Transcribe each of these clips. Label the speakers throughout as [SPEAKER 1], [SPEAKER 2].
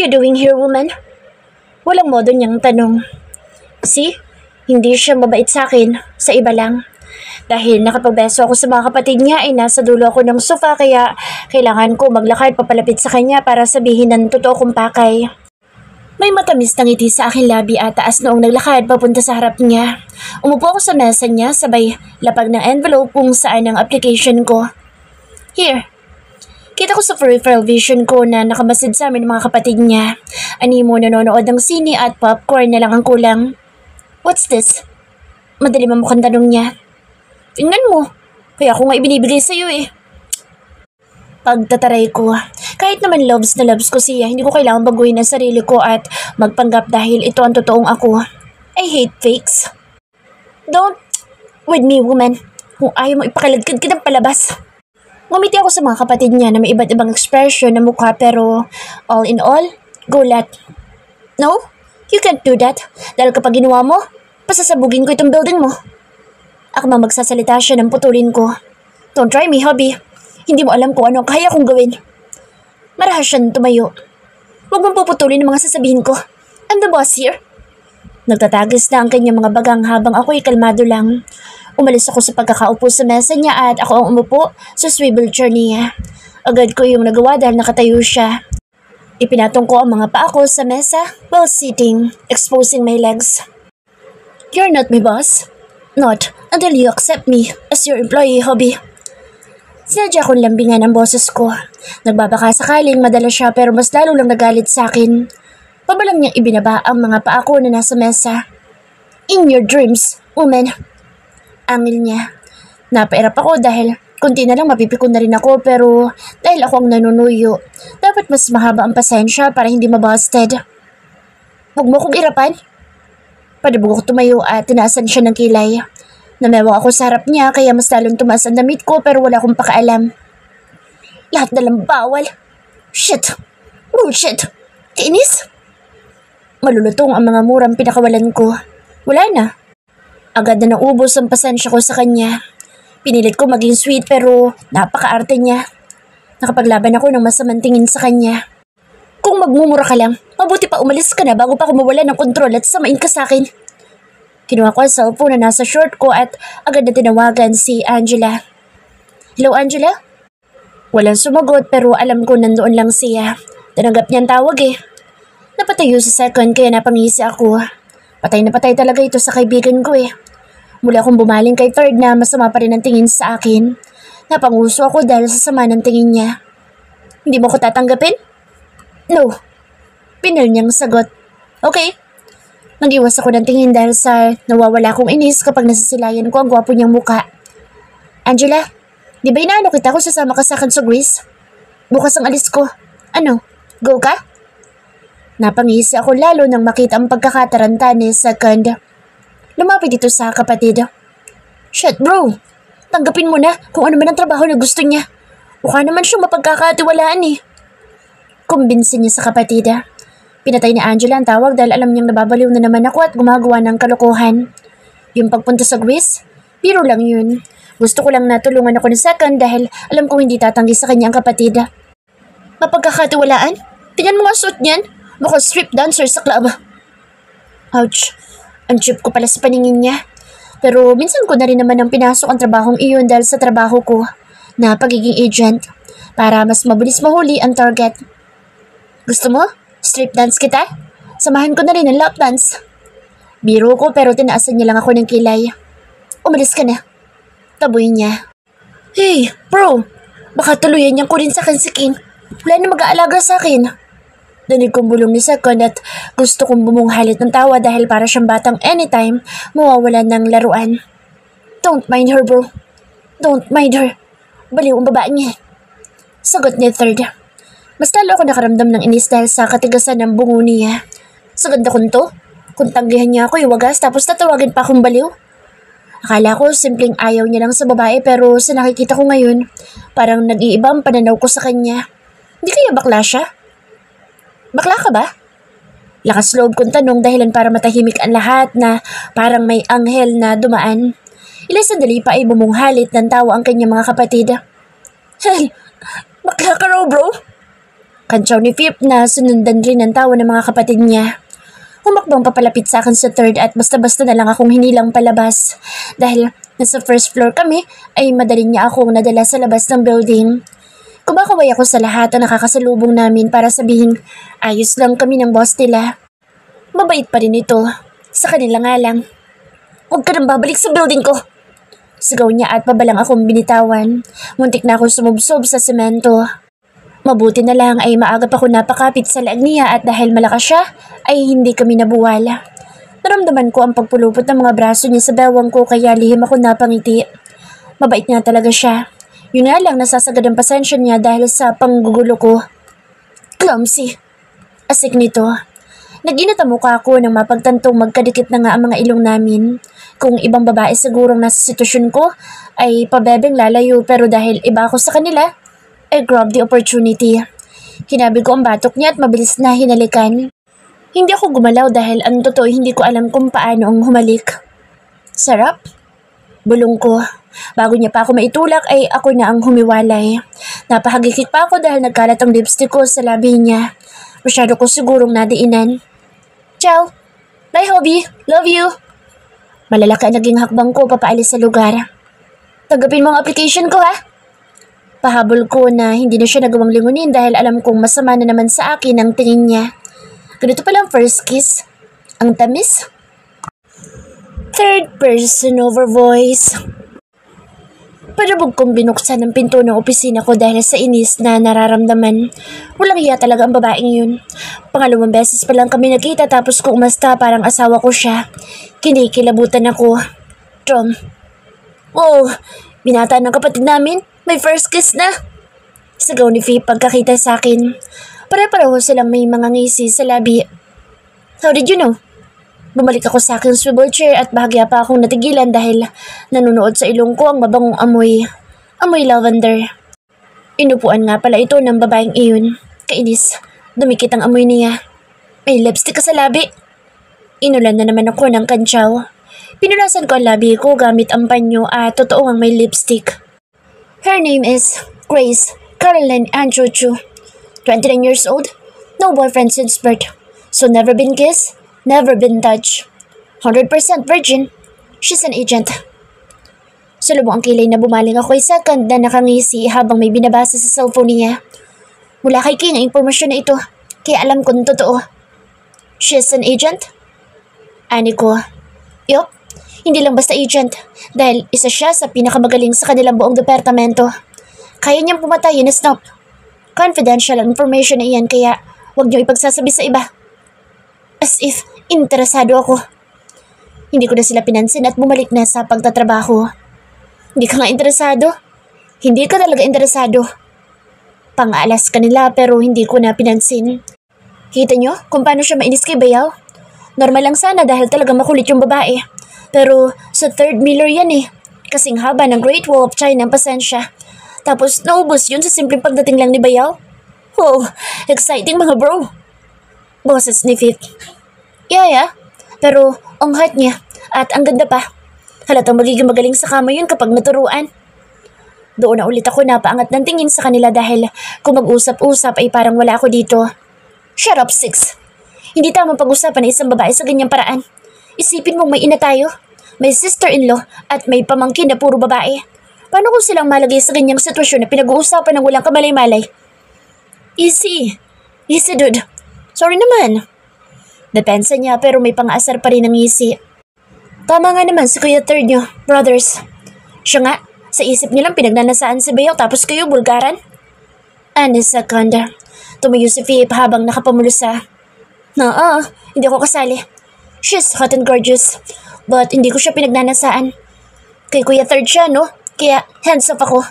[SPEAKER 1] you doing here, woman? Walang modo niyang tanong. See? Hindi siya mabait sa akin. Sa iba lang. Dahil nakapagbeso ako sa mga kapatid niya ay nasa dulo ako ng sofa kaya kailangan ko maglakad papalapit sa kanya para sabihin ng totoo kong pakay. May matamis na ngiti sa aking labi at taas noong naglakad papunta sa harap niya. Umupo ako sa mesa niya sabay lapag ng envelope kung saan ang application ko. Here. Kita ko sa peripheral vision ko na nakamasid sa amin mga kapatid niya. Animo nanonood ng sine at popcorn na lang ang kulang. What's this? Madali mukhang tanong niya. Tingnan mo. Kaya ako nga ibinibigay sa'yo eh. Pagtataray ko. Kahit naman loves na loves ko siya, hindi ko kailangan baguhin ang sarili ko at magpanggap dahil ito ang totoong ako. I hate fakes. Don't with me, woman. Kung ayaw mo ipakiladkad kitang palabas. Ngumiti ako sa mga kapatid niya na may iba't ibang expression na mukha pero all in all, gulat. No? You can't do that. Dahil kapag ginawa mo, pasasabugin ko itong building mo. Ako mang magsasalita siya ng putulin ko. Don't try me, hubby. Hindi mo alam kung ano ang kaya kong gawin. Marahas siyang tumayo. Huwag mong puputulin ang mga sasabihin ko. I'm the boss here. Nagtatagis na ang kanyang mga bagang habang ako'y kalmado lang. Umalis ako sa pagkakaupo sa mesa niya at ako ang umupo sa swivel chair niya. Agad ko yung nagawa dahil nakatayo siya. Ipinatong ko ang mga paa ko sa mesa while sitting, exposing my legs. You're not my boss. Not until you accept me as your employee, hubby. Sinadya kong lambingan ang boses ko. Nagbabaka sakaling madala siya pero mas lalo lang nagalit sa akin. Pabalang niyang ibinaba ang mga paa ko na nasa mesa. In your dreams, woman. Angil niya. Napairap ako dahil kunti na lang mapipikon na rin ako pero dahil ako ang nanunuyo, dapat mas mahaba ang pasensya para hindi mabasted. Huwag mo kong irapan. Padabugo ko tumayo at tinaasan siya ng kilay. Namewa ako sa harap niya kaya mas lalong tumaas ang damit ko pero wala akong pakaalam. Lahat na lang bawal. Shit. Bullshit. Tinis. Malulutong ang mga murang pinakawalan ko. Wala na. Agad na naubos ang pasensya ko sa kanya. Pinilit ko maging sweet pero napaka-arte niya. Nakapaglaban ako ng masamang tingin sa kanya. Kung magmumura ka lang, mabuti pa umalis ka na bago pa ako mawala ng kontrol at samain ka sa akin. Kinuha ko ang cellphone na nasa short ko at agad na tinawagan si Angela. Hello, Angela? Walang sumagot pero alam ko nandoon lang siya. Tananggap niya ang tawag eh. Napatayo sa second kaya napangisi ako. Patay na patay talaga ito sa kaibigan ko eh. Mula akong bumaling kay Third na masama pa rin ang tingin sa akin. Napanguso ako dahil sa sama ng tingin niya. Hindi mo ko tatanggapin? No. Pinal niyang sagot. Okay. Nag-iwas ako ng tingin dahil sa nawawala akong inis kapag nasisilayan ko ang gwapo niyang muka. Angela, di ba inaano kita kung sasama ka sa akin sa Greece? Bukas ang alis ko. Ano? Go ka? Napangisi ako lalo nang makita ang pagkakataranta ni Second. Lumapit ito sa kapatid. Shit bro, tanggapin mo na kung ano man ang trabaho na gusto niya. Mukha naman siyang mapagkakatiwalaan eh. Kumbinsin niya sa kapatid. Pinatay ni Angela ang tawag dahil alam niyang nababaliw na naman ako at gumagawa ng kalokohan. Yung pagpunta sa Greece, biro lang yun. Gusto ko lang natulungan ako ni Second dahil alam kong hindi tatanggi sa kanya ang kapatid. Mapagkakatiwalaan? Tingnan mo nga suot niyan. Mukhang strip dancer sa club. Ouch. Ang cheap ko pala sa paningin niya. Pero minsan ko na rin naman ang pinasok ang trabahong iyon dahil sa trabaho ko na pagiging agent para mas mabilis mahuli ang target. Gusto mo? Strip dance kita? Samahan ko na rin ang lap dance. Biro ko pero tinaasan niya lang ako ng kilay. Umalis ka na. Taboy niya. Hey, bro. Baka tuluyan niyang kunin sa akin si King. Wala na mag-aalaga sa akin. Danig kong bulong ni Second at gusto kong bumunghalit ng tawa dahil para siyang batang anytime mawawalan ng laruan. Don't mind her bro. Don't mind her. Baliw ang babae niya. Sagot ni Third. Mas lalo ako nakaramdam ng inis dahil sa katigasan ng bungo niya. Sa ganda kong to, kung tanggihan niya ako iwagas tapos tatawagin pa akong baliw. Akala ko simpleng ayaw niya lang sa babae pero sa nakikita ko ngayon, parang nag-iiba ang pananaw ko sa kanya. Hindi kaya bakla siya? Bakla ka ba? Lakas loob kong tanong dahilan para matahimik ang lahat na parang may anghel na dumaan. Ilang sandali pa ay bumunghalit ng tawa ang kanyang mga kapatid. Hell, bakla ka raw bro? Kantsaw ni Pip na sunundan rin ng tawa ng mga kapatid niya. Humakbang papalapit sa akin sa third at basta-basta na lang akong hinilang palabas. Dahil nasa first floor kami ay madali niya akong nadala sa labas ng building. Kumakaway ako sa lahat na nakakasalubong namin para sabihin ayos lang kami ng boss nila. Mabait pa rin ito. Sa kanila nga lang. Huwag ka nang babalik sa building ko! Sigaw niya at pabalang akong binitawan. Muntik na akong sumubsob sa semento. Mabuti na lang ay maaga pa ako napakapit sa laag niya at dahil malakas siya ay hindi kami nabuwal. Naramdaman ko ang pagpulupot ng mga braso niya sa bewang ko kaya lihim ako napangiti. Mabait nga talaga siya. Yun nga lang nasasagad ang pasensya niya dahil sa panggugulo ko. Clumsy. Asik nito. Nag-inat ang mukha ko nang mapagtantong magkadikit na nga ang mga ilong namin. Kung ibang babae sigurong nasa sitwasyon ko ay pabebeng lalayo pero dahil iba ako sa kanila, I grabbed the opportunity. Hinabi ko ang batok niya at mabilis na hinalikan. Hindi ako gumalaw dahil ang totoo hindi ko alam kung paano ang humalik. Sarap? Bulong ko. Bago niya pa ako maitulak ay ako na ang humiwalay. Napahagikik pa ako dahil nagkalat ang lipstick ko sa labi niya. Masyado ko sigurong nadiinan. Ciao! Bye, Hobby! Love you! Malalaki ang naging hakbang ko papaalis sa lugar. Tanggapin mo ang application ko, ha? Pahabol ko na hindi na siya nagawang lingunin dahil alam kong masama na naman sa akin ang tingin niya. Ganito palang first kiss. Ang tamis. Third person over voice. Parabog kong binuksan ang pinto ng opisina ko dahil sa inis na nararamdaman. Walang hiya talaga ang babaeng yun. Pangalawang beses pa lang kami nakita tapos kung umasta parang asawa ko siya. Kinikilabutan ako. Tom. Oh, binata ng kapatid namin. May first kiss na. Sigaw ni Faye pagkakita sa akin. Pare-pareho silang may mga ngisi sa labi. How did you know? Bumalik ako sa aking swivel chair at bahagya pa akong natigilan dahil nanunood sa ilong ko ang mabangong amoy. Amoy lavender. Inupuan nga pala ito ng babaeng iyon. Kainis. Dumikit ang amoy niya. May lipstick ka sa labi. Inulan na naman ako ng kantsaw. Pinunasan ko ang labi ko gamit ang panyo at totoo ang may lipstick. Her name is Grace Caroline Anchuchu. 29 years old, no boyfriend since birth. So never been kissed, never been touched. 100% virgin. She's an agent. Salubong ang kilay na bumaling ako ay second na nakangisi habang may binabasa sa cellphone niya. Mula kay King ang impormasyon na ito, kaya alam kong totoo. She's an agent? Ani ko. Yup. Hindi lang basta agent, dahil isa siya sa pinakamagaling sa kanilang buong departamento. Kaya niyang pumatay na stop. Confidential information na iyan kaya huwag niyo ipagsasabi sa iba. As if interesado ako. Hindi ko na sila pinansin at bumalik na sa pagtatrabaho. Hindi ka nga interesado? Hindi ka talaga interesado. Pang-aalas ka nila pero hindi ko na pinansin. Kita niyo kung paano siya mainis kay Bayaw? Normal lang sana dahil talaga makulit yung babae. Pero sa third Miller yan eh. Kasing haba ng Great Wall of China ang pasensya. Tapos naubos yun sa simpleng pagdating lang ni Bayaw. Oh, exciting mga bro. Boses ni Fit. Yeah. Pero ang heart niya at ang ganda pa. Halatang magiging magaling sa kama yun kapag naturuan. Doon na ulit ako napaangat ng tingin sa kanila dahil kung mag-usap-usap ay parang wala ako dito. Shut up, Six. Hindi tamang pag-usapan ng isang babae sa ganyang paraan. Isipin mong may ina tayo, may sister-in-law at may pamangkin na puro babae. Paano kung silang malagay sa ganyang sitwasyon na pinag-uusapan ng walang kamalay-malay? Easy, dude. Sorry naman. Depensa niya pero may pang-asar pa rin ang easy. Tama nga naman si Kuya Third nyo, brothers. Siya nga, sa isip niyo lang pinagnanasaan si Bayaw tapos kayo bulgaran? And a second, tumayo si Philip habang nakapamulusa. Hindi ako kasali. She's hot and gorgeous, but hindi ko siya pinagnanasaan. Kay Kuya Third siya, no? Kaya hands off ako.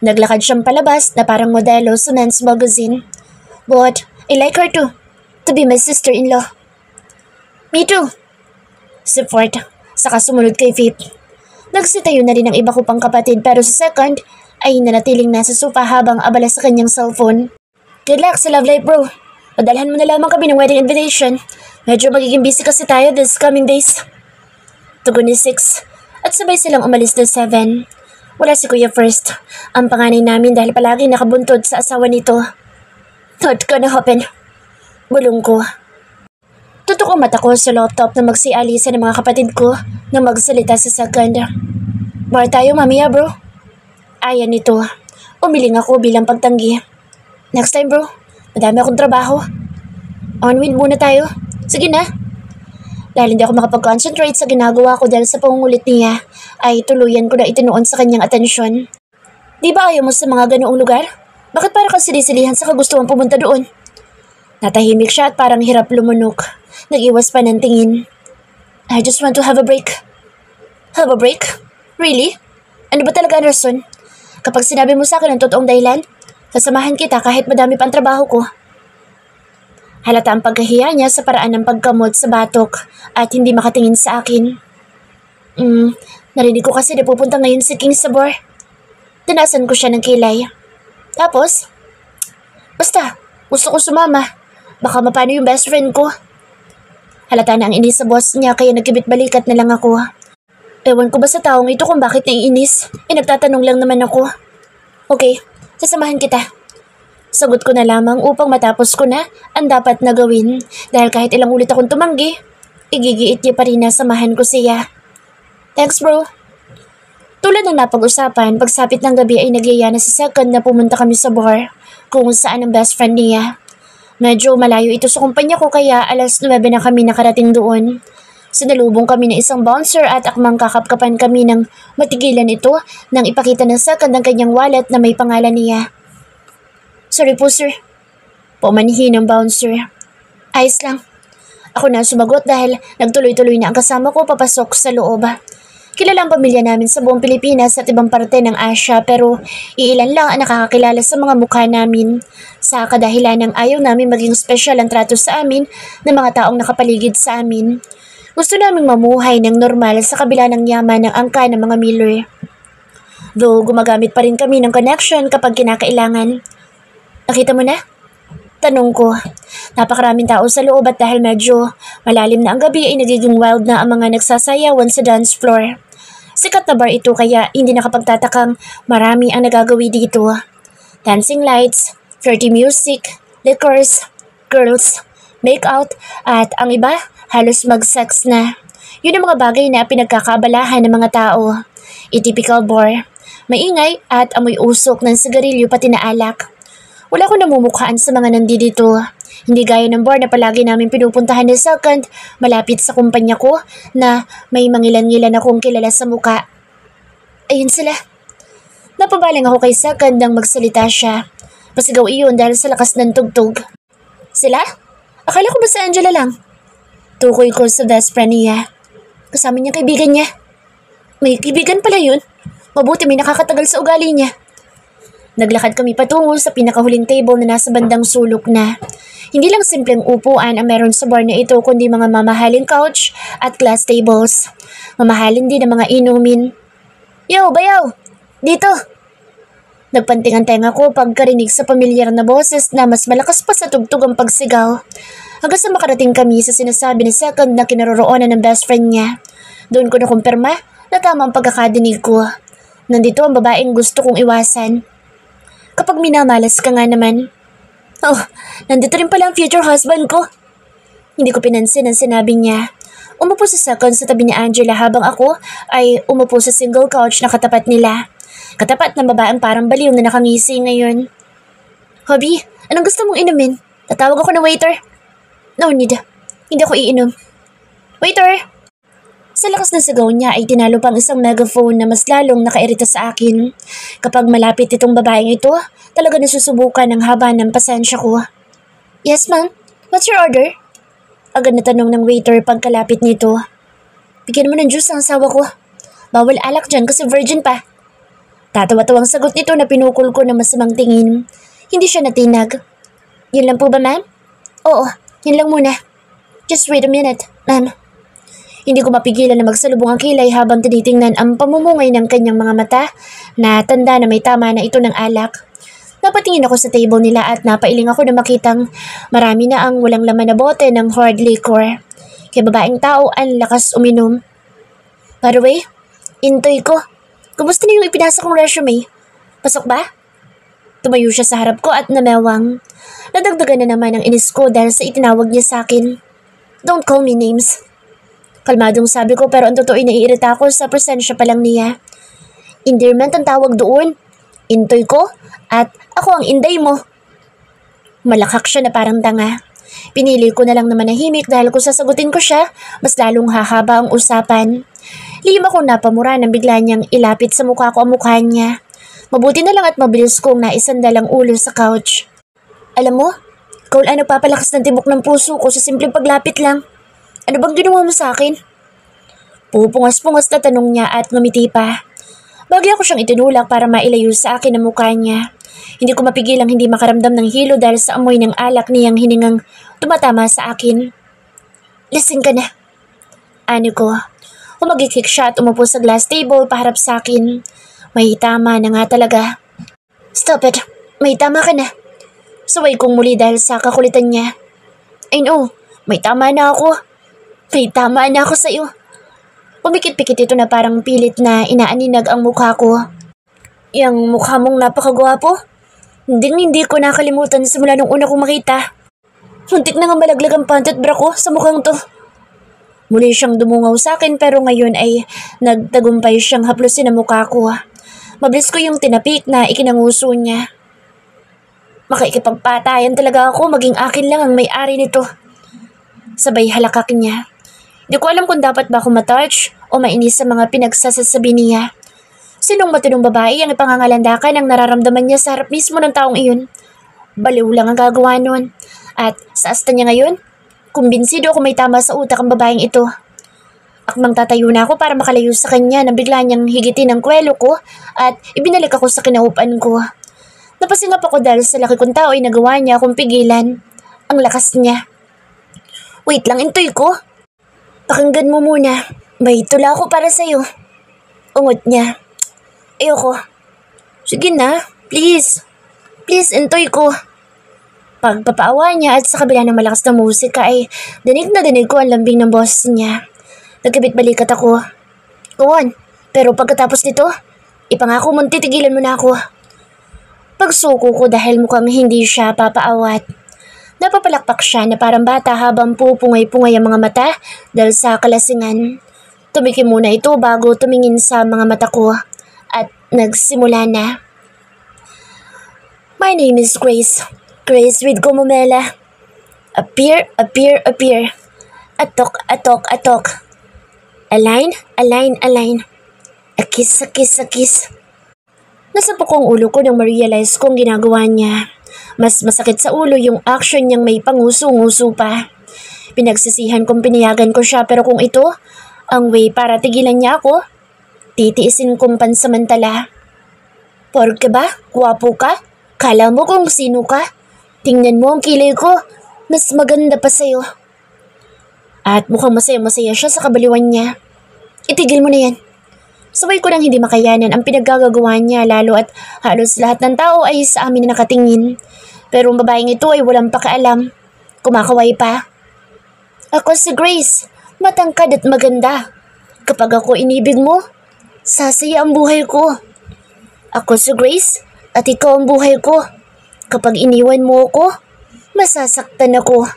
[SPEAKER 1] Naglakad siyang palabas na parang modelo sa men's magazine. But I like her too, to be my sister-in-law. Me too. Si Fort, saka sumunod kay Faith. Nagsitayo na rin ang iba ko pang kapatid pero sa second ay nanatiling nasa sofa habang abala sa kanyang cellphone. Good luck sa love life, bro. Padalhan mo na lamang kami ng wedding invitation. Medyo magiging busy kasi tayo this coming days. Tugon ni Six at sabay silang umalis ng 7. Wala si Kuya First, ang panganay namin dahil palagi nakabuntod sa asawa nito. Not gonna happen. Bulong ko. Tutok ang mata ko sa laptop na magsialisa ng mga kapatid ko na magsalita sa second. Bar tayo mamaya bro. Ayan nito. Umiling ako bilang pagtanggi. Next time bro, madami akong trabaho. On with muna tayo. Sige na. Dahil hindi ako makapag-concentrate sa ginagawa ko dahil sa pangungulit niya, ay tuluyan ko na itinuon sa kanyang atensyon. Di ba ayaw mo sa mga ganoong lugar? Bakit para kang sinisilihan sa kagustuhan pumunta doon? Natahimik siya at parang hirap lumunok. Nag-iwas pa ng tingin. I just want to have a break. Have a break? Really? Ano ba talaga ang rason? Kapag sinabi mo sa akin ang totoong dahilan, sasamahan kita kahit madami pa ang trabaho ko. Halata ang pagkahiya niya sa paraan ng pagkamot sa batok at hindi makatingin sa akin. Narinig ko kasi na pupunta ngayon si King sa bar. Tinasan ko siya ng kilay. Tapos, basta, gusto ko sumama. Baka mapano yung best friend ko. Halata na ang inis sa boss niya kaya nagkibit-balikat na lang ako. Ewan ko ba sa taong ito kung bakit naiinis? Nagtatanong lang naman ako. Okay, sasamahan kita. Sagot ko na lamang upang matapos ko na ang dapat na gawin dahil kahit ilang ulit akong tumanggi, igigiit niya pa rin na samahan ko siya. Thanks bro. Tulad ng napag-usapan, pagsapit ng gabi ay nagyaya na si Second na pumunta kami sa bar kung saan ang best friend niya. Medyo malayo ito sa kumpanya ko kaya alas 9 na kami nakarating doon. Sinalubong kami ng isang bouncer at akmang kakapkapan kami ng matigilan ito nang ipakita ng Second ang kanyang wallet na may pangalan niya. Sorry po sir. Pumanhin ng bouncer. Ayos lang. Ako na sumagot dahil nagtuloy-tuloy na ang kasama ko papasok sa loob. Kilala ang pamilya namin sa buong Pilipinas at ibang parte ng Asia pero iilan lang ang nakakakilala sa mga mukha namin. Sa kadahilan ng ayaw namin maging special ang trato sa amin ng mga taong nakapaligid sa amin. Gusto naming mamuhay ng normal sa kabila ng yaman ng angka ng mga Miller. Though gumagamit pa rin kami ng connection kapag kinakailangan. Nakita mo na? Tanong ko. Napakaraming tao sa loob at dahil medyo malalim na ang gabi ay nagiging wild na ang mga nagsasayawan sa dance floor. Sikat na bar ito kaya hindi nakapagtatakang marami ang nagagawi dito. Dancing lights, flirty music, liquors, girls, make-out at ang iba halos mag-sex na. Yun ang mga bagay na pinagkakabalahan ng mga tao. Atypical bar. Maingay at amoy usok ng sigarilyo pati na alak. Wala ko namumukhaan sa mga nandito. Hindi gaya ng bar na palagi namin pinupuntahan ni Second malapit sa kumpanya ko na may mangilan-ngilan akong kilala sa muka. Ayun sila. Napabaling ako kay Second nang magsalita siya. Pasigaw iyon dahil sa lakas ng tugtog. Sila? Akala ko ba si Angela lang? Tukoy ko sa best friend niya. Kasama niya kaibigan niya. May kaibigan pala yun. Mabuti may nakakatagal sa ugali niya. Naglakad kami patungo sa pinakahuling table na nasa bandang sulok na. Hindi lang simpleng upuan ang meron sa bar na ito kundi mga mamahaling couch at glass tables. Mamahalin din ang mga inumin. Yo, bayaw! Dito! Nagpanting ang tenga ko pagkarinig sa pamilyar na boses na mas malakas pa sa tugtog ang pagsigaw. Hanggang sa makarating kami sa sinasabi ni Second na kinaroroonan ng best friend niya. Doon ko nakumpirma na tama ang pagkakadinig ko. Nandito ang babaeng gusto kong iwasan. Kapag minamalas ka nga naman. Oh, nandito rin pala ang future husband ko. Hindi ko pinansin ang sinabi niya. Umupo si Second sa tabi ni Angela habang ako ay umupo sa single couch na katapat nila. Katapat ng babaeng parang baliw na nakangisi ngayon. Hobby, anong gusto mong inumin? Tatawag ako ng waiter. No need. Hindi ako iinom. Waiter! Sa lakas ng sigaw niya ay tinalo pang isang megaphone na mas lalong nakairita sa akin. Kapag malapit itong babaeng ito, talaga nasusubukan ang haba ng pasensya ko. Yes ma'am, what's your order? Agad na tanong ng waiter pagkalapit nito. Bigyan mo ng juice ang asawa ko. Bawal alak dyan kasi virgin pa. Tatawa-tawang sagot nito na pinukol ko na masamang tingin. Hindi siya natinag. Yun lang po ba ma'am? Oo, yun lang muna. Just wait a minute, ma'am. Hindi ko mapigilan na magsalubong ang kilay habang tinitingnan ang pamumungay ng kanyang mga mata na tanda na may tama na ito ng alak. Napatingin ako sa table nila at napailing ako na makitang marami na ang walang laman na bote ng hard liquor. Kaya babaeng tao ang lakas uminom. By the way, intoy ko. Kumusta na yung ipinasa kong resume? Pasok ba? Tumayo siya sa harap ko at namewang. Nadagdagan na naman ang inis ko dahil sa itinawag niya sa akin. Don't call me names. Kalmadong sabi ko pero ang totoo ay naiirita ako sa presensya pa lang niya. Endearment ang tawag doon. Intoy ko at ako ang inday mo. Malakak siya na parang tanga. Pinili ko na lang na manahimik dahil kung sasagutin ko siya, mas lalong hahaba ang usapan. Lihim akong napamura nang bigla niyang ilapit sa mukha ko ang mukha niya. Mabuti na lang at mabilis kong naisandal ang ulo sa couch. Alam mo, Cole, ano papalakas ng tibok ng puso ko sa simpleng paglapit lang? Ano bang ginawa mo sa akin? Pupungas-pungas na tanong niya at ngumiti pa. Bagay ako siyang itinulak para mailayo sa akin ang mukha niya. Hindi ko mapigilang hindi makaramdam ng hilo dahil sa amoy ng alak niyang hiningang tumatama sa akin. Lasing ka na. Ano ko. Umagikik siya at umupo sa glass table paharap sa akin. May tama na nga talaga. Stop it. May tama ka na. Saway kong muli dahil sa kakulitan niya. I know. May tama na ako. May tama na ako sa'yo. Pumikit-pikit ito na parang pilit na inaaninag ang mukha ko. Yang mukha mong napakagwapo. Hindi ko nakalimutan simula nung una kong makita. Muntik na nga malaglag ang pantat bra ko sa mukhang to. Muli siyang dumungaw sa akin pero ngayon ay nagtagumpay siyang haplusin ang mukha ko. Mabilis ko yung tinapik na ikinanguso niya. Makikipagpatayan talaga ako, maging akin lang ang may-ari nito. Sabay halakak niya. Di ko alam kung dapat ba ako matouch o mainis sa mga pinagsasasabi niya. Sinong matinong babae ang ipangangalandakan ang nararamdaman niya sa harap mismo ng taong iyon? Baliw lang ang gagawa nun. At sa asta niya ngayon, kumbinsido ako may tama sa utak ang babaeng ito. Akmang tatayo na ako para makalayo sa kanya nang bigla niyang higitin ang kwelo ko at ibinalik ako sa kinaupan ko. Napasingap ako dahil sa laki kong tao ay nagawa niya akong pigilan. Ang lakas niya. Wait lang, intoy ko. Pakinggan mo muna. May tula ako para sa'yo. Ungot niya. Ayoko. Sige na, please. Please, intoy ko. Pagpapaawa niya at sa kabila ng malakas na musika ay dinig na dinig ko ang lambing ng boses niya. Nagkabit balikat ako. Go on. Pero pagkatapos nito, ipangako mo titigilan mo na ako. Pagsuko ko dahil mukhang hindi siya papaawat. Napapalakpak siya na parang bata habang pupungay-pungay ang mga mata dahil sa kalasingan. Tumikim muna ito bago tumingin sa mga mata ko at nagsimula na. My name is Grace. Grace with Gomomela. Appear, appear, appear. Atok, atok, atok. Align, align, align. A kiss, a kiss, a kiss. Nasapok ang ulo ko nang ma-realize kong ginagawa niya. Mas masakit sa ulo yung action niyang may panguso-nguso pa. Pinagsisihan kong pinayagan ko siya pero kung ito, ang way para tigilan niya ako, titiisin kong pansamantala. Porke ba? Guwapo ka? Kala mo kung sino ka? Tingnan mo ang kilay ko. Mas maganda pa sa'yo. At mukhang masaya-masaya siya sa kabaliwan niya. Itigil mo na yan. Sabay ko nang hindi makayanan ang pinaggagawa niya lalo at halos lahat ng tao ay sa amin na nakatingin. Pero ang babaeng ito ay walang pakialam. Kumakaway pa. Ako si Grace, matangkad at maganda. Kapag ako inibig mo, sasaya ang buhay ko. Ako si Grace at ikaw ang buhay ko. Kapag iniwan mo ako, masasaktan ako.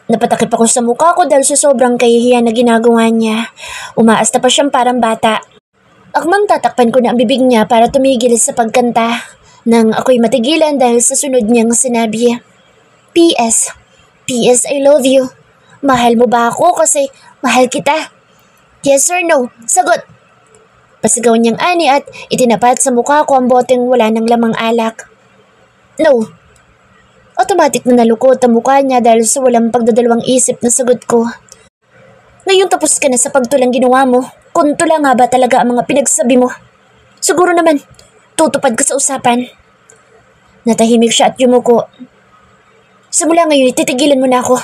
[SPEAKER 1] Napatakip ako sa mukha ko dahil sa sobrang kahihiyan na ginagawa niya. Umaasta pa siyang parang bata. Akmang tatakpan ko na ang bibig niya para tumigil sa pagkanta nang ako'y matigilan dahil sa sunod niyang sinabi. P.S. P.S. I love you. Mahal mo ba ako kasi mahal kita? Yes or no? Sagot! Pasigaw niyang ani at itinapat sa mukha ko ang boteng wala ng lamang alak. No. Automatic na nalukot ang mukha niya dahil sa walang pagdadalawang isip na sagot ko. Ngayon tapos ka na sa pagtulang ginawa mo. Kung tula nga ba talaga ang mga pinagsabi mo? Siguro naman, tutupad ka sa usapan. Natahimik siya at yumuko. Simula ngayon, titigilan mo na ako.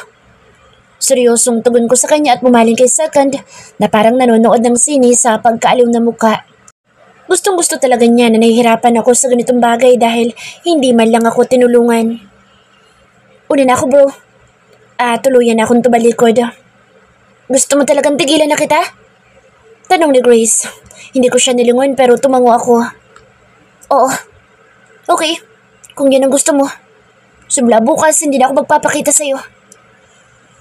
[SPEAKER 1] Seryosong tugon ko sa kanya at bumaling kay Second na parang nanonood ng sini sa pagkaaliw na muka. Gustong-gusto talaga niya na nahihirapan ako sa ganitong bagay dahil hindi man lang ako tinulungan. Una na ako bro. Tuluyan na akong tubalikod. Gusto mo talagang tigilan na kita? Tanong ni Grace. Hindi ko siya nilingon pero tumango ako. Oo. Okay. Kung yan ang gusto mo. Simula bukas, hindi na ako magpapakita sa'yo.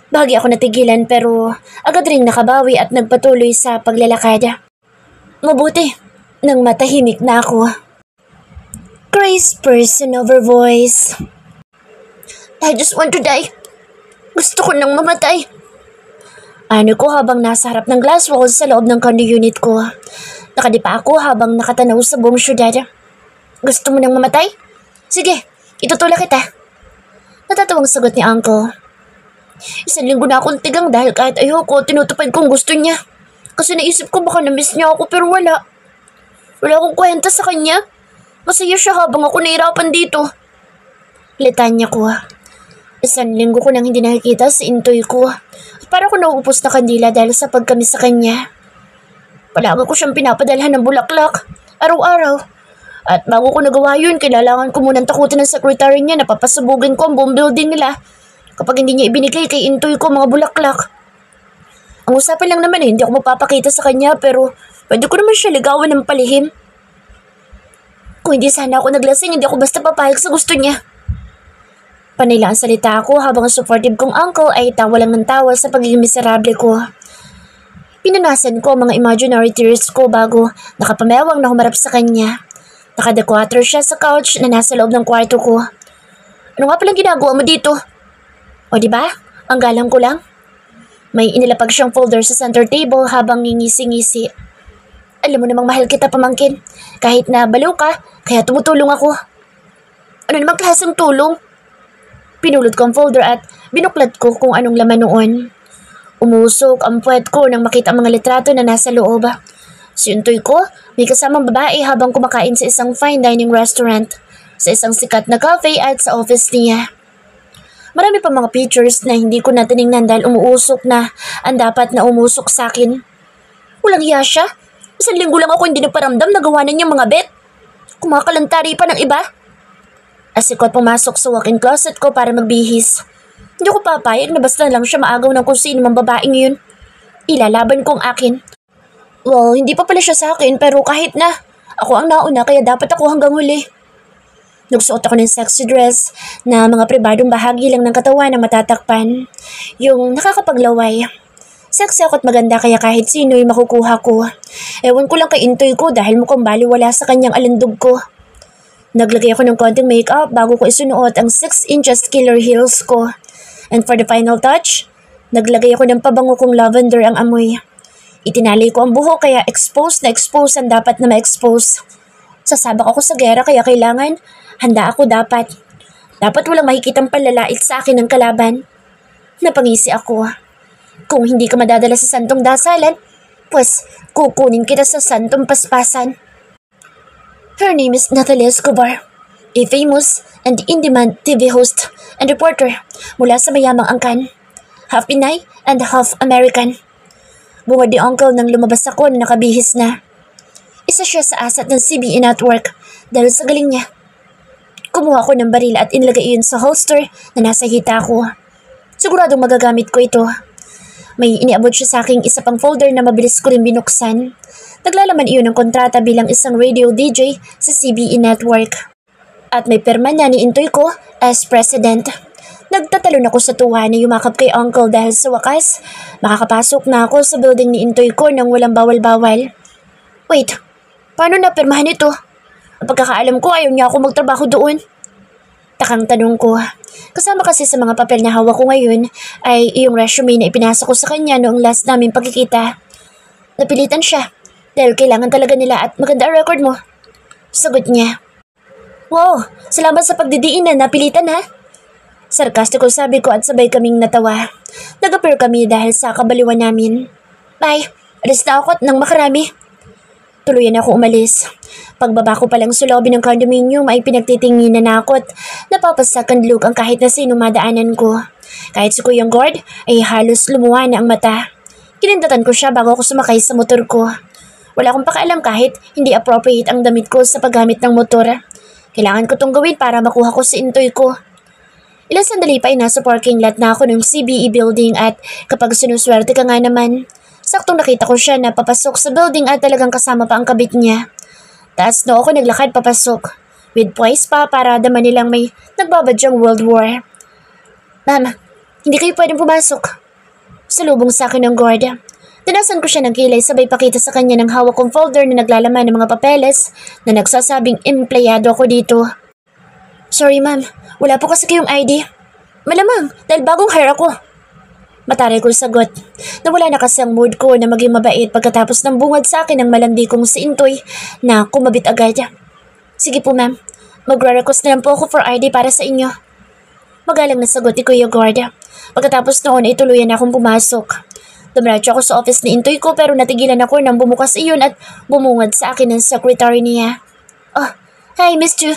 [SPEAKER 1] Bahagi ako natigilan pero agad ring nakabawi at nagpatuloy sa paglalakad. Mabuti, nang matahimik na ako. Grace person over voice. I just want to die. Gusto ko nang mamatay. Ano ko habang nasa harap ng glass wall sa loob ng condo unit ko. Nakadipa ako habang nakatanaw sa buong syudad. Gusto mo nang mamatay? Sige, itutulak kita. Natatawang sagot ni Uncle. 1 linggo na akong tigang dahil kahit ayoko, tinutupad kong gusto niya. Kasi naisip ko baka na-miss niya ako pero wala. Wala akong kwenta sa kanya. Masaya siya habang ako nahirapan dito. Litanya ko. 1 linggo ko nang hindi nakikita si Intoy ko. Para ko nauupos na kandila dahil sa pagkamis sa kanya. Palagi ko siyang pinapadalhan ng bulaklak. Araw-araw. At bago ko nagawa yun, kailangan ko munang takutin ng secretary niya na papasubugin ko ang buong building nila. Kapag hindi niya ibinigay kay Intoy ko mga bulaklak. Ang usapan lang naman hindi ako magpapakita sa kanya pero pwede ko naman siya ligawan ng palihim. Kung hindi sana ako naglasing, hindi ako basta papayag sa gusto niya. Panila ang salita ako habang ang supportive kong uncle ay tawa lang ng tawa sa pagiging miserable ko. Pinunasan ko ang mga imaginary tears ko bago nakapamewang na humarap sa kanya. Nakadekwater siya sa couch na nasa loob ng kwarto ko. Ano nga palang ginagawa mo dito? O diba? Ang galang ko lang. May inilapag siyang folder sa center table habang ngingisi-ngisi. Alam mo namang mahal kita, pamangkin. Kahit na baliw ka, kaya tumutulong ako. Ano namang klaseng tulong? Pinulot ko ang folder at binuklat ko kung anong laman noon. Umusok ang puwet ko nang makita ang mga litrato na nasa loob. Sintoy ko, may kasamang babae habang kumakain sa isang fine dining restaurant, sa isang sikat na cafe at sa office niya. Marami pa mga pictures na hindi ko na tinignan dahil umuusok na ang dapat na umusok sa akin. Walang hiya siya. 1 linggo lang ako hindi nagparamdam na gawa na niyang mga bet. Kumakalantari pa ng iba. Asikot pumasok sa walk-in closet ko para magbihis. Hindi ko papayag na basta lang siya maagaw ng kung sino mang babaeng yun. Ilalaban ko ang akin. Well, hindi pa pala siya sa akin pero kahit na. Ako ang nauna kaya dapat ako hanggang huli. Nagsuot ako ng sexy dress na mga pribadong bahagi lang ng katawan na matatakpan. Yung nakakapaglaway. Sexy ako at maganda kaya kahit sino'y makukuha ko. Ewan ko lang kay Intoy ko dahil mukhang baliwala sa kanyang alandog ko. Naglagay ako ng konting makeup bago ko isunuot ang 6 inches killer heels ko. And for the final touch, naglagay ako ng pabango kong lavender ang amoy. Itinali ko ang buhok kaya exposed na expose ang dapat na ma-expose. Sasabak ako sa gera kaya kailangan handa ako dapat. Dapat walang makikitang panlalait sa akin ng kalaban. Napangisi ako. Kung hindi ka madadala sa santong dasalan, pues kukunin kita sa santong paspasan. Her name is Natalie Escobar, a famous and in-demand TV host and reporter mula sa mayamang angkan. Half Pinay and half American. Bungad ni Uncle nang lumabas ako na nakabihis na. Isa siya sa asset ng CBE Network dahil sa galing niya. Kumuha ko ng baril at inilagay iyon sa holster na nasa hita ko. Siguradong magagamit ko ito. May iniabot siya sa aking isa pang folder na mabilis ko rin binuksan. Naglalaman iyon ng kontrata bilang isang radio DJ sa CBE Network. At may perma na ni Intoy ko as president. Nagtatalon ako sa tuwa na yumakap kay Uncle dahil sa wakas, makakapasok na ako sa building ni Intoy ko nang walang bawal-bawal. Wait, paano na permahan ito? Ang pagkakaalam ko ayaw niya ako magtrabaho doon. Takang tanong ko. Kasama kasi sa mga papel na hawak ko ngayon ay iyong resume na ipinasa ko sa kanya noong last namin pagkikita. Napilitan siya dahil kailangan talaga nila at maganda ang record mo. Sagot niya. Wow, salamat sa pagdidiin na napilitan ha. Sarkastiko sabi ko at sabay kaming natawa. Nag-appear kami dahil sa kabaliwan namin. Bye, alis na ako at nang makarami. Tuluyan ako umalis. Pagbaba ko palang sa lobby ng condominium ay pinagtitinginan na ako at napapasakand look ang kahit na sino madaanan ko. Kahit si Kuyang Gord ay halos lumuha na ang mata. Kinindatan ko siya bago ako sumakay sa motor ko. Wala akong pakialam kahit hindi appropriate ang damit ko sa paggamit ng motor. Kailangan ko tong gawin para makuha ko si Intoy ko. Ilang sandali pa ay nasa parking lot na ako ng CBE building at kapag sinuswerte ka nga naman, saktong nakita ko siya na papasok sa building at talagang kasama pa ang kabit niya. Taas na ako naglakad papasok. with poise pa para daman nilang may nagbabadyang World War. Ma'am, hindi kayo pwedeng pumasok. Salubong sa akin ng guard. Tinasan ko siya ng kilay sabay pakita sa kanya ng hawak kong folder na naglalaman ng mga papeles na nagsasabing empleyado ako dito. Sorry ma'am, wala po kasi kayong ID. Malamang, dahil bagong hire ako. Mataray kong sagot. Nawala na kasi ang mood ko na maging mabait pagkatapos ng bungad sa akin ng malandi kong si Intoy na kumabit agad. Sige po ma'am, magre-request na lang po ako for ID para sa inyo. Magalang na sagot ni Kuya Guard. Pagkatapos noon ay tuluyan na akong pumasok. Dumiretso ako sa office ni Intoy ko pero natigilan ako nang bumukas iyon at bumungad sa akin ng secretary niya. Oh, hi Miss Chu.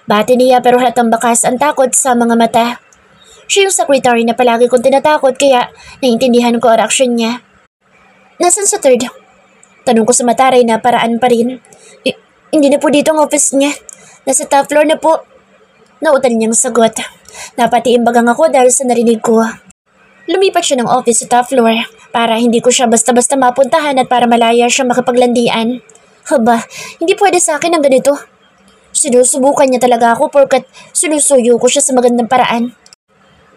[SPEAKER 1] Bati niya pero halatang bakas ang takot sa mga mata. Siya yung secretary na palagi kong tinatakot kaya naiintindihan ko ang reaksyon niya. Nasaan sa third? Tanong ko sa mataray na paraan pa rin. Hindi na po dito ang office niya. Nasa top floor na po. Nautal niyang sagot. Napatiimbagang ako dahil sa narinig ko. Lumipat siya ng office sa top floor para hindi ko siya basta-basta mapuntahan at para malaya siya makipaglandian. Haba, hindi pwede sa akin ang ganito. Sinusubukan niya talaga ako porkat sinusuyo ko siya sa magandang paraan.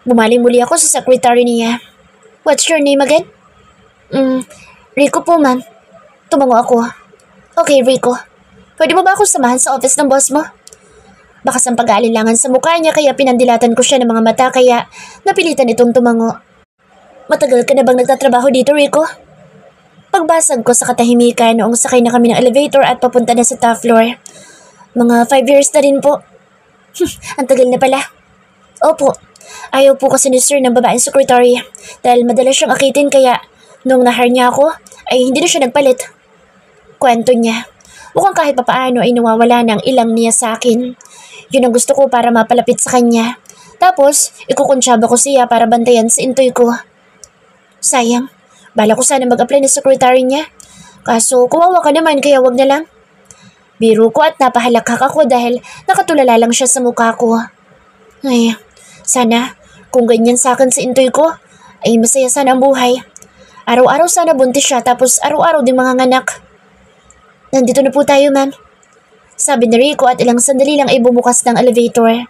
[SPEAKER 1] Bumaling muli ako sa secretary niya. What's your name again? Rico po ma'am. Tumango ako. Okay Rico, pwede mo ba ako samahan sa office ng boss mo? Bakas ang pag-aalinlangan sa mukha niya kaya pinandilatan ko siya ng mga mata kaya napilitan itong tumango. Matagal ka na bang nagtatrabaho dito Rico? Pagbasag ko sa katahimikan noong sakay na kami ng elevator at papunta na sa top floor. Mga 5 years na rin po. Ang tagal na pala. Opo. Ayaw po kasi ni sir ng babaeng secretary dahil madalas siyang akitin kaya nung nahire niya ako ay hindi na siya nagpalit. Kwento niya. Mukhang kahit papaano ay nawawala ng ilang niya sa akin. Yun ang gusto ko para mapalapit sa kanya. Tapos, ikukunsyaba ko siya para bantayan sa Intoy ko. Sayang, bala ko sana mag-apply na secretary niya. Kaso kuwawa ka naman kaya wag na lang. Biro ko at napahalakak ako dahil nakatulala lang siya sa mukha ko. Ay, sana kung ganyan sa akin si Intoy ko, ay masaya sana ang buhay. Araw-araw sana buntis siya tapos araw-araw din mga nganak. Nandito na po tayo ma'am. Sabi ni Rico at ilang sandali lang ay bumukas ng elevator.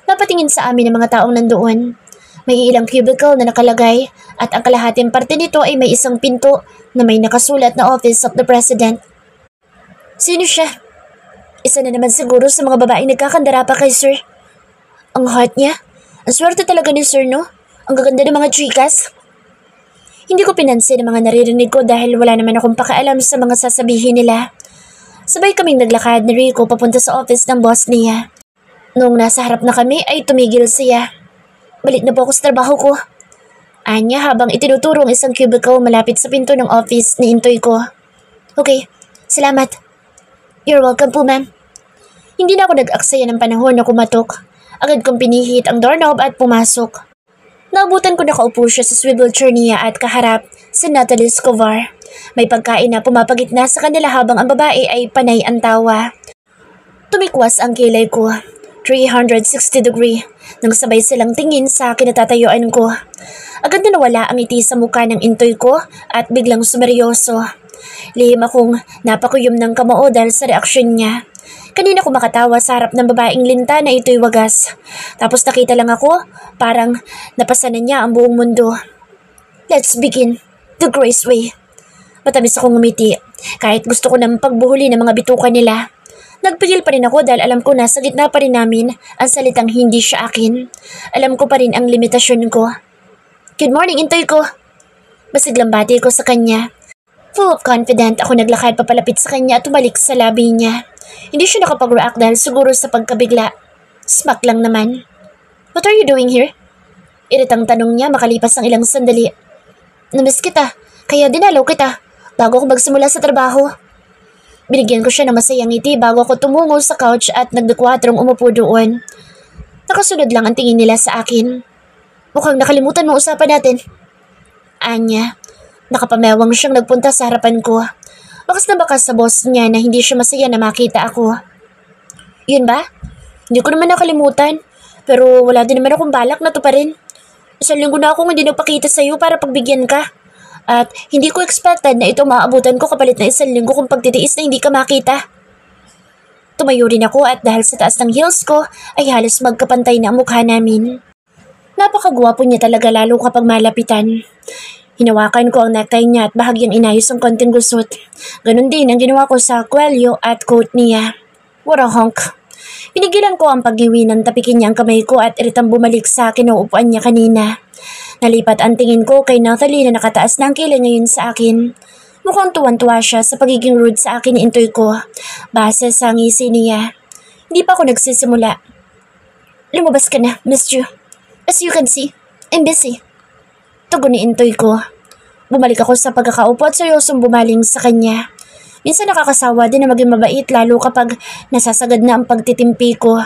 [SPEAKER 1] Napatingin sa amin ang mga taong nandoon. May ilang cubicle na nakalagay at ang kalahating parte nito ay may isang pinto na may nakasulat na Office of the President. Sino siya? Isa na naman siguro sa mga babaeng nagkakandara pa kay sir. Ang hot niya. Ang swerte talaga ni sir no? Ang gaganda ng mga chikas. Hindi ko pinansin ang mga naririnig ko dahil wala naman akong pakialam sa mga sasabihin nila. Sabay kaming naglakad ni Rico papunta sa office ng boss niya. Noong nasa harap na kami ay tumigil siya. Balik na po ako sa trabaho ko. Anya habang itinuturong isang cubicle malapit sa pinto ng office ni Intoy ko. Okay, salamat. You're welcome po ma'am. Hindi na ako nag-aksaya ng panahon na kumatok. Agad kong pinihit ang doorknob at pumasok. Naabutan ko nakaupo siya sa swivel chair niya at kaharap si Natalie Escobar. May pagkain na pumapagitna sa kanila habang ang babae ay panay ang tawa. Tumikwas ang kilay ko. 360 degree nang sabay silang tingin sa kinatatayuan ko. Agad na nawala ang ngiti sa mukha ng Intoy ko at biglang sumeryoso. Lihim akong napakuyom ng kamao dahil sa reaksyon niya. Kanina ko makatawa sa harap ng babaeng linta na ito'y wagas. Tapos nakita lang ako, parang napasanan niya ang buong mundo. Let's begin the grace way. Matamis akong ngumiti, kahit gusto ko nang pagbuhuli ng mga bituka nila. Nagpigil pa rin ako dahil alam ko na sa gitna pa rin namin ang salitang hindi siya akin. Alam ko pa rin ang limitasyon ko. Good morning, Intoy ko. Masiglang bati ko sa kanya. Full of confident ako naglakad papalapit sa kanya at tumalik sa labi niya. Hindi siya nakapag-react dahil siguro sa pagkabigla. Smack lang naman. What are you doing here? Iritang tanong niya makalipas ang ilang sandali. Namiss kita, kaya dinalaw kita bago ako magsimula sa trabaho. Binigyan ko siya ng masayang ngiti bago ako tumungo sa couch at nagdekwatrong umupo doon. Nakasunod lang ang tingin nila sa akin. Mukhang nakalimutan mo usapan natin. Anya, nakapamewang siyang nagpunta sa harapan ko. Bakas na bakas sa boss niya na hindi siya masaya na makita ako. Yun ba? Hindi ko naman nakalimutan. Pero wala din naman akong balak na to pa rin. Isang linggo na akong hindi nagpakita sa'yo para pagbigyan ka. At hindi ko expected na ito maaabutan ko kapalit na isang linggo kung pagtitiis na hindi ka makita. Tumayo rin ako at dahil sa taas ng heels ko ay halos magkapantay na ang mukha namin. Napakagwapo niya talaga lalo kapag malapitan. Hinawakan ko ang necktie niya at bahagyang inayos ang konting gusot. Ganon din ang ginawa ko sa kwelyo at coat niya. What a hunk. Pinigilan ko ang paggiwi ng tapikin niya ang kamay ko at iritang bumalik sa kinauupuan niya kanina. Nalipat ang tingin ko kay Nathalie na nakataas na ang kilay ngayon sa akin. Mukhang tuwan-tuwa siya sa pagiging rude sa akin ni Intoy ko. Base sa ngisi niya. Hindi pa ako nagsisimula. Lumabas ka na, Miss Ju. As you can see, I'm busy. Tugon ni Intoy ko. Bumalik ako sa pagkakaupo at seryosong bumaling sa kanya. Minsan nakakasawa din na maging mabait lalo kapag nasasagad na ang pagtitimpi ko.